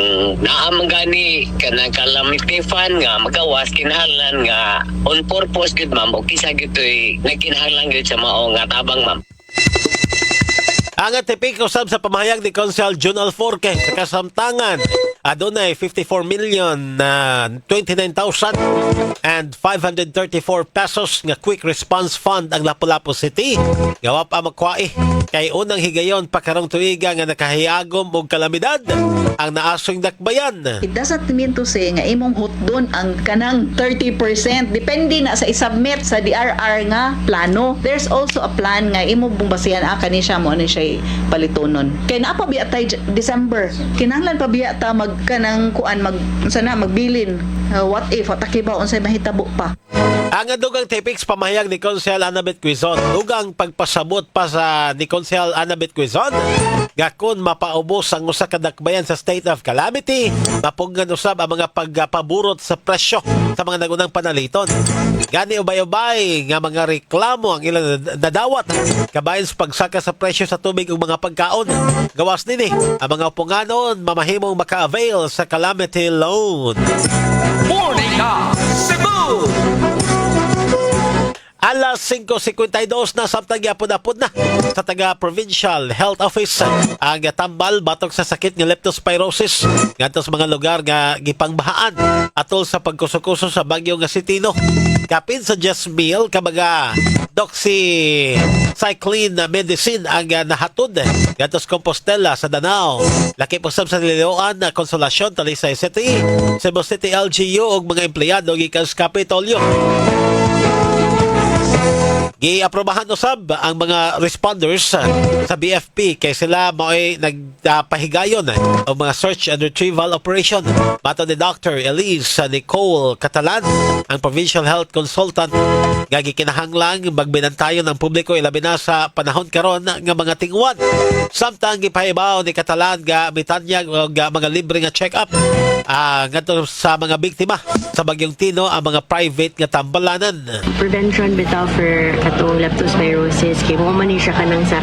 naamang gani, kanang calamity fund nga, magawas, kinahanglan nga, on purpose, good, ma'am, o kisa gito'y nagkinahanglan gud sa mao nga tabang, ma'am. Ang tipik usab sa pamahayag ni Consel Jun Alforque sa kasamtangan adunay 54,029,534 pesos nga quick response fund ang Lapu-Lapu City. Gawa pa magkwai kay unang higayon pa karong tuiga nga nakahiagom og kalamidad ang naasong dakbayan. It doesn't mean to say nga imong hutdon ang kanang 30%. Depende na sa isubmit sa DRR nga plano. There's also a plan nga imong bumbasihan kani siya mo ni siya palitonon. Kay naa pa biya tay December. Kinahanglan pa biya ta magkanang kuan magbilin. What if takibaw unsay mahitabo pa. Ang dugang Tipiks pamahayag ni Consel Annabeth Quizon, dugang pagpasabot pa sa ni Consel Annabeth Quizon, gakon mapaubos ang usa ka dakbayan sa state of calamity, mapugnan usab ang mga pagpaburot sa presyo sa mga nagunang panaliton. Gani ubay-ubay nga mga reklamo ang ilang nadawat kabayan sa pagsaka sa presyo sa tubig ug mga pagkaon. Gawas nini ang mga punganon mamahimong maka-avail sa calamity loan. Morning na Cebu! Alas 5:52 na samtang yapod-apod na sa taga-provincial health office ang tambal batok sa sakit ng leptospirosis ngadto sa mga lugar nga gipangbahaan atol sa pagkusukuso sa bagyo nga si Tino. Kapin sa Jasmine kabaga doxycycline medicine ang nahatod gatos Compostela sa Danao. Laki po sa Liloan na Konsolasyon Talisay City, Cebu City LGU ug mga empleyado gikan sa Kapitolyo. Giaprobahan usab ang mga responders sa BFP kay sila mo'y nagpahigayon o mga search and retrieval operation. Mato ni Dr. Elise Nicole Catalan, ang Provincial Health Consultant, nga gikinahanglang magbinantayon ng publiko ilabi na sa panahon karon nga mga tingwan. Samtang gipahibaw ni Catalan nga mitanyag og mga libre nga check-up ngadto sa mga biktima sa Bagyong Tino ang mga private nga tambalanan. Prevention bitaw for katong leptospirosis kay mo man ni siya kanang sa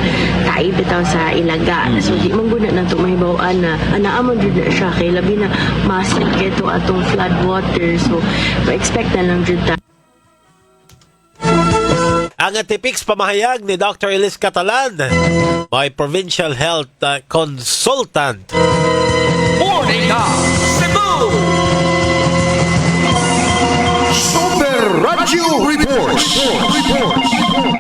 taib bitaw sa ilaga. So di man guna nang tumahibaw-an na anaamon jud na siya kay labi na masid keto atong flood water. So pa-expect na lang jud ta. Ang Tipix pamahayag ni Dr. Elise Catalan, may Provincial Health Consultant. Morning na Cebu! Super Radio Reports.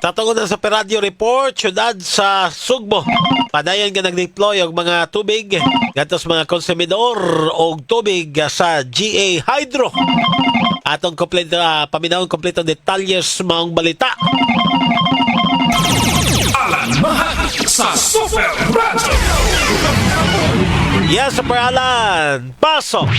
Tatungon sa Radio Report, syudad sa Sugbo. Padayon nga nag-deploy og mga tubig gatos mga konsumidor og tubig sa GA Hydro. Atong kompleto paminawon kompleto detalyes maong balita. Alan Mahal sa Super Radio. Yes, Super Alan. Pasok.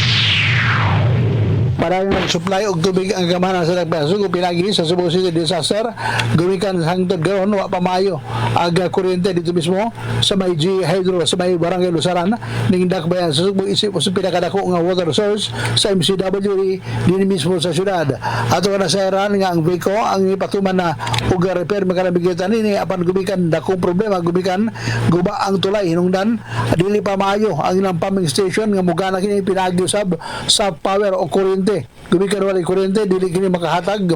Para mag-supply og tubig ang gamana sa Nagpaso kung pinagi sa Cebu City disaster gumikan hangtod garon wa pa maayo aga kuryente dito mismo sa may G Hydro sa may Barangay Lusaran ning dakbayan sa Cebu isip sa pinakadako nga water source sa MCW din mismo sa syudad. Ato na sa eran nga ang Vico ang ipatuman na og repair makalabigitan ini apan gumikan dakong problema gumikan guba ang tulay hinungdan dili pa maayo ang ilang pumping station nga mugana kini pinagi usab sa power o kuryente. Gumikan walay kuryente dili kini makahatag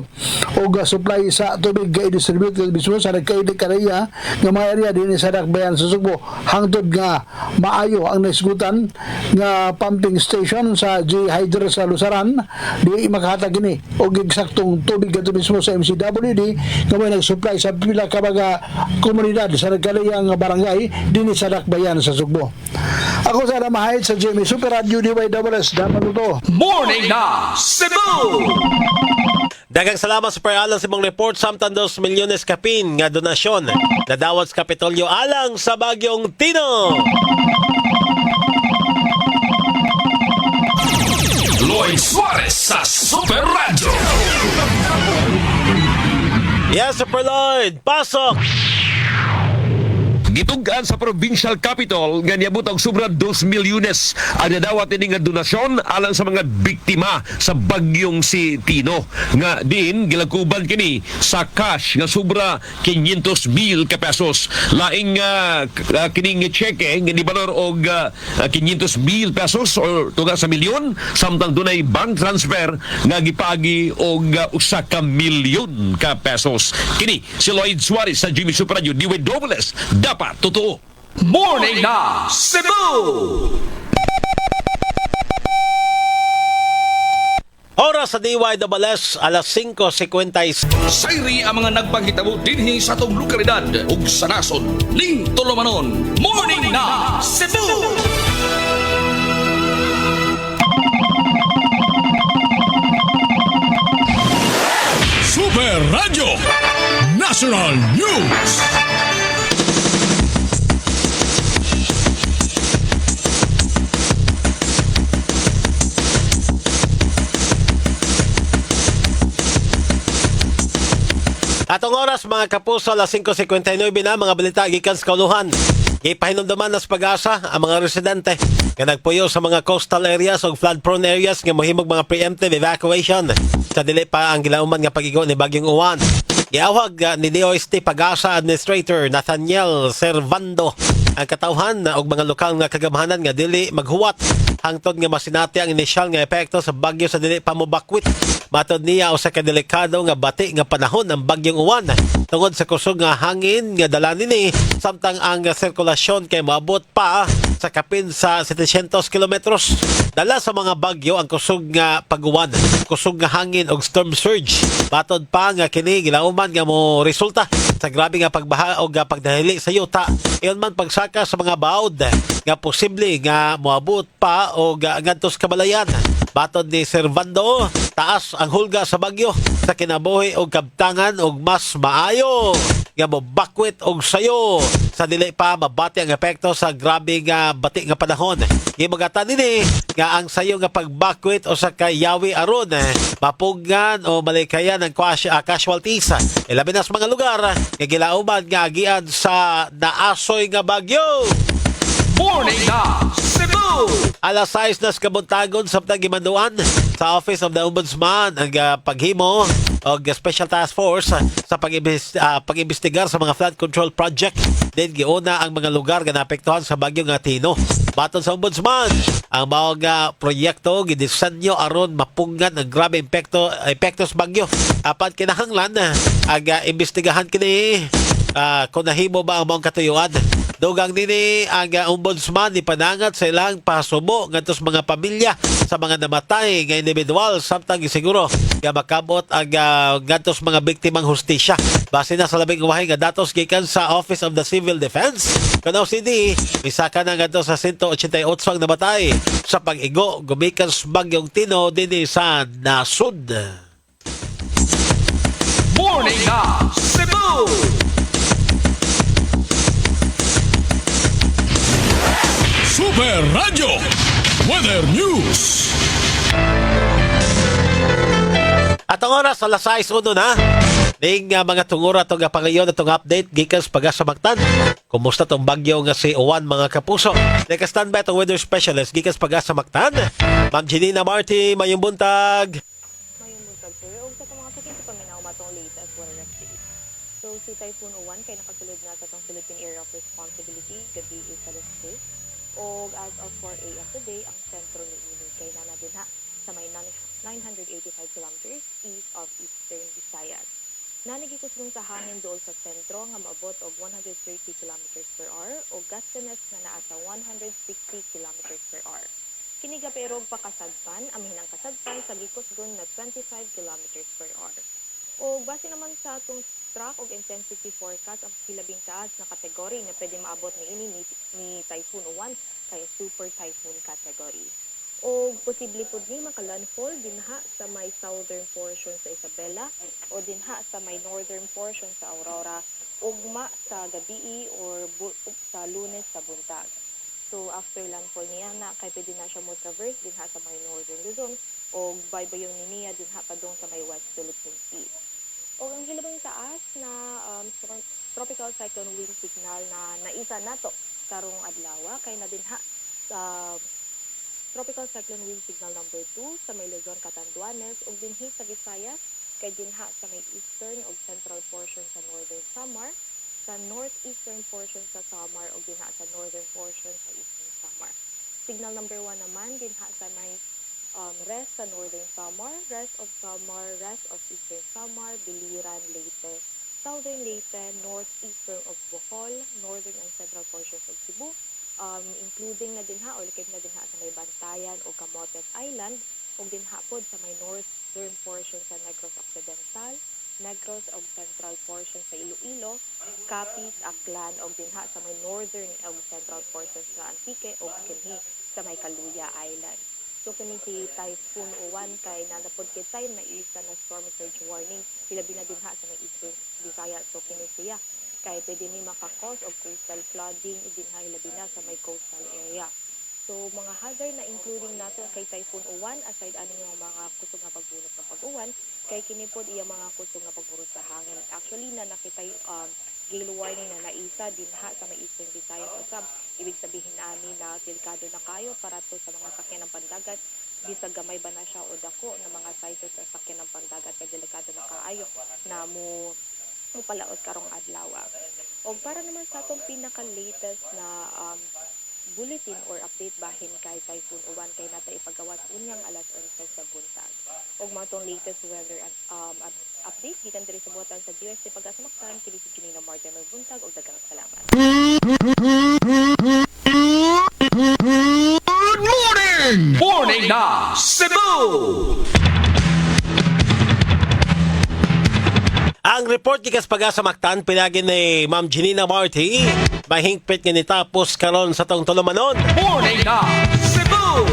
og supply sa tubig ga i-distribute mismo sa nagkaili kanaya nga mga area dinhi sa dakbayan sa Sugbo hangtod nga maayo ang naisgutan nga pumping station sa G Hydro sa Lusaran di makahatag kini og eksaktong tubig gadto mismo sa MCWD nga may nag-supply sa pila ka mga komunidad sa nagkalayang barangay dinhi sa dakbayan sa Sugbo. Ako sa Ramahayt sa Jimmy Super Radio DYWS dapat ito. Morning na Cebu! Daghang salamat Super Alan sa mong report. Samtang 2 milyones kapin nga donasyon na dawat sa Kapitolyo alang sa Bagyong Tino. Lloyd Suarez sa Super Radio. Yes, Super Lloyd. Pasok. Gitugaan sa provincial capital nga niabot og sobra 2 milyones ang nadawat ini nga donasyon alang sa mga biktima sa bagyong si Tino nga din gilagkuban kini sa cash nga sobra 500,000 ka pesos laing kining cheque nga nibalor og 500,000 pesos or tuga sa milyon samtang dunay bank transfer nga gipagi og 1 ka milyon ka pesos. Kini si Lloyd Suarez sa Jimmy Super Radio DWS dapat totoo. Morning na Cebu! Oras sa DYWS alas 5:50. Sayri ang mga nagpanghitabo dinhi sa atong lokalidad ug sa nasod. Ning tulumanon. Morning na Cebu! Super Radio National News. Atong oras mga kapuso alas 5:59 na mga balita gikan sa kauluhan. Gipahinumduman nas pag-asa ang mga residente nga nagpuyo sa mga coastal areas o flood-prone areas nga mohimog mga preemptive evacuation sa dili pa ang gilauman nga pag-igo ni Bagyong Uwan. Giawhag ni DOST Pag-asa Administrator Nathaniel Servando ang katawhan og mga lokal nga kagamhanan nga dili maghuwat hangtod nga masinati ang inisyal nga epekto sa bagyo sa dili pa mobakwit. Matod niya usa ka delikado nga bati nga panahon ang Bagyong Uwan tungod sa kusog nga hangin nga dala nini samtang ang sirkulasyon kay moabot pa sa kapin sa 700 kilometros Dala sa mga bagyo ang kusog nga paguwan, kusog nga hangin og storm surge. Matod pa nga kini gilauman nga mo resulta sa grabe nga pagbaha o nga pagdahili sa yuta. Iyon man pagsaka sa mga baod nga posible nga moabot pa o ngadto sa kabalayan. Batod ni Servando, taas ang hulga sa bagyo sa kinabuhi og kabtangan og mas maayo nga mobakwit og sayo sa dili pa mabati ang epekto sa grabe nga bati nga panahon. Gimagatan nini nga ang sayo nga pagbakwit o sa kayawi aron mapugnan o malikayan ang casualties. Ilabi na sa mga lugar nga gilauman nga agian sa naasoy nga bagyo. Morning na Cebu! Alas 6 na sa kabuntagon sa gimanduan sa Office of the Ombudsman ang paghimo o Special Task Force sa pag-imbestigar sa mga flood control project. Then giuna ang mga lugar nga naapektuhan sa bagyo nga Tino. Baton sa Ombudsman, ang mga proyekto gidisenyo aron mapungan ang grabe epekto sa bagyo. Apan kinahanglan ang imbestigahan kini kung nahimo ba ang mga katuyuan. Dugang nini ang ombudsman ni panangat sa ilang pasubo ngadto sa mga pamilya sa mga namatay nga individual samtang gisiguro nga makabot ang ngadto sa mga biktimang hustisya. Base na sa labing uwahay nga datos gikan sa Office of the Civil Defense, kanaw CD misaka na ngadto sa 188 ang namatay sa pag-igo gumikan sa bagyong Tino dinhi sa nasud. Morning na Cebu! Super Radio Weather News. At ang oras, alas 6:01 na. Ning mga tungura itong pangayon na itong update gikan sa pag-asamagtan. Kumusta itong bagyo nga si Juan mga kapuso? Naka-standby itong weather specialist gikan sa pag-asamagtan. Ma'am Janina Marty, mayong buntag. Mayong buntag, sir. O sa mga sakin sa paminaw matong latest weather update. So si Typhoon Uwan kay nakasulod na sa itong Philippine Area of Responsibility gabi is alas 6. O as of 4 a.m. today, ang sentro ni Init kay nana din ha sa may 985 kilometers east of Eastern Visayas. Nanagikuslong sa hangin dool sa sentro nga maabot og 130 kilometers per hour o gustiness na naa sa 160 kilometers per hour. Kini gaperog pakasadpan, aminang kasadpan sa gikusgon na 25 kilometers per hour. O base naman sa atong track og intensity forecast, ang pilabing taas na kategory na pwede maabot ni Typhoon Uwan kay super typhoon category. O posible pud ni makalandfall dinha sa may southern portion sa Isabela o dinha sa may northern portion sa Aurora ugma sa gabi or sa Lunes sa buntag. So after landfall niya na kay pwede na siya mo traverse dinha sa may northern Luzon o baybayon ni niya dinha padung sa may West Philippine Sea. O ang hilabing taas na tropical cyclone wind signal na naisa nato karong adlaw kay na dinha sa tropical cyclone wind signal number 2 sa may Luzon, Catanduanes ug dinhi sa Visayas kay dinha sa may eastern ug central portion sa northern Samar, sa northeastern portion sa Samar ug dinha sa northern portion sa eastern Samar. Signal number 1 naman dinha sa may rest sa northern Samar, rest of Samar, rest of eastern Samar, Biliran, Leyte, southern Leyte, northeastern of Bohol, northern and central portions of Cebu, including na dinha o likid na dinha sa may Bantayan o Camotes Island o dinha pod sa may northern portion sa Negros Occidental, Negros o central portion sa Iloilo, Capiz, Aklan o dinha sa may northern o central portion sa Antique o kinhi sa may Kaluya Island. So kini si Typhoon Uwan kay nanapod kay time na isa na storm surge warning hilabi na dinha sa may eastern Visayas. So kini siya kay pwede ni makakos og coastal flooding dinha hilabi na sa may coastal area. So mga hazard na including nato kay Typhoon Uwan aside ani nga mga kusog nga pagbulot ng pag-uwan kay kini pod iya mga kusog nga pagburot sa hangin. Actually na nakitay gale warning na naisa dinha sa may eastern Visayas usab. Ibig sabihin ani na delikado na kayo para to sa mga sakyan ng pandagat bisag gamay ba na siya o dako na mga sizes sa sakyan ng pandagat kay delikado na kaayo na mo palaot karong adlaw. O para naman sa atong pinaka-latest na bulletin or update bahin kay Typhoon Uwan kay nata ipagawas unyang alas 11 sa buntag. Og mga tong latest weather update gikan diri sa buhatan sa DOST Pag-asamaktan kini si Janina Marty buntag og daghang salamat. Good morning! Morning na Cebu! Ang report gikas Pag-asa Mactan pinagi ni Ma'am Janina Marty mahingpit nga nitapos karon sa tong tulumanon. Morning na Cebu!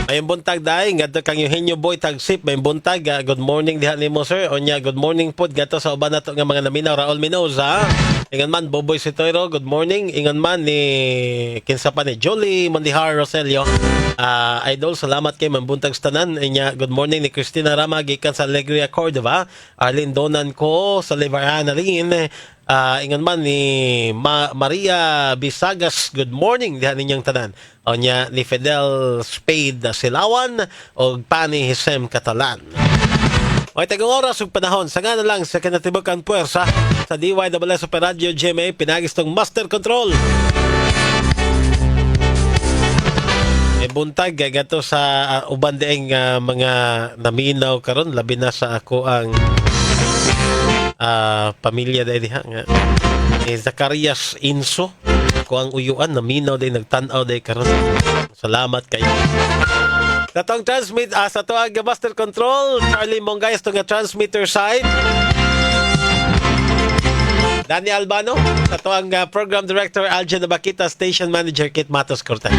May buntag dai ngadto kang Eugenio Boy Tagsip may buntag good morning diha nimo sir onya good morning pod gato sa uban nato nga mga naminaw Raul Minoza ingon man Boboy Sitoiro good morning ingon man ni kinsa pa ni Jolie Mondihar Roselio idol salamat kay mambuntag sa tanan inya good morning ni Cristina Rama gikan sa Alegria Cordova Arlene Donan ko sa Livarana Rin ingon man ni Maria Bisagas good morning diha ninyong tanan onya ni Fidel Spade Silawan o Pani Hisem Catalan. O itagong oras ug panahon sa nga na lang sa kinatibukang puwersa sa DYWS Super Radio GMA pinagis tong Master Control. Buntag gato sa uban dieng mga naminaw karon labi na sa ako ang pamilya dahil diha nga Zacarias Inso ko ang uyuan naminaw dahil nagtanaw dahil karon salamat kayo katong transmit sa tuwag Master Control Charlie Mongayas to nga transmitter side Danny Albano sa tuwang Program Director Aljan Nabakita Station Manager Kit Matos Cortez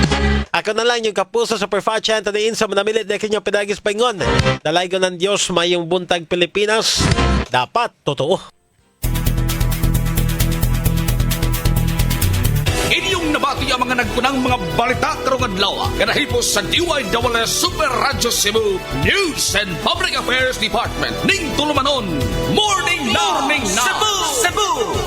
ako na lang yung kapuso sa Perfachan to the Insa manamilit na kinyong pinagis paingon dalaygo ng Diyos mayong buntag Pilipinas dapat totoo. Inyong nabati ang mga nagpunang mga balita karong adlaw nga nahipos sa DYWS Super Radio Cebu News and Public Affairs Department ning tulumanon Morning na Cebu!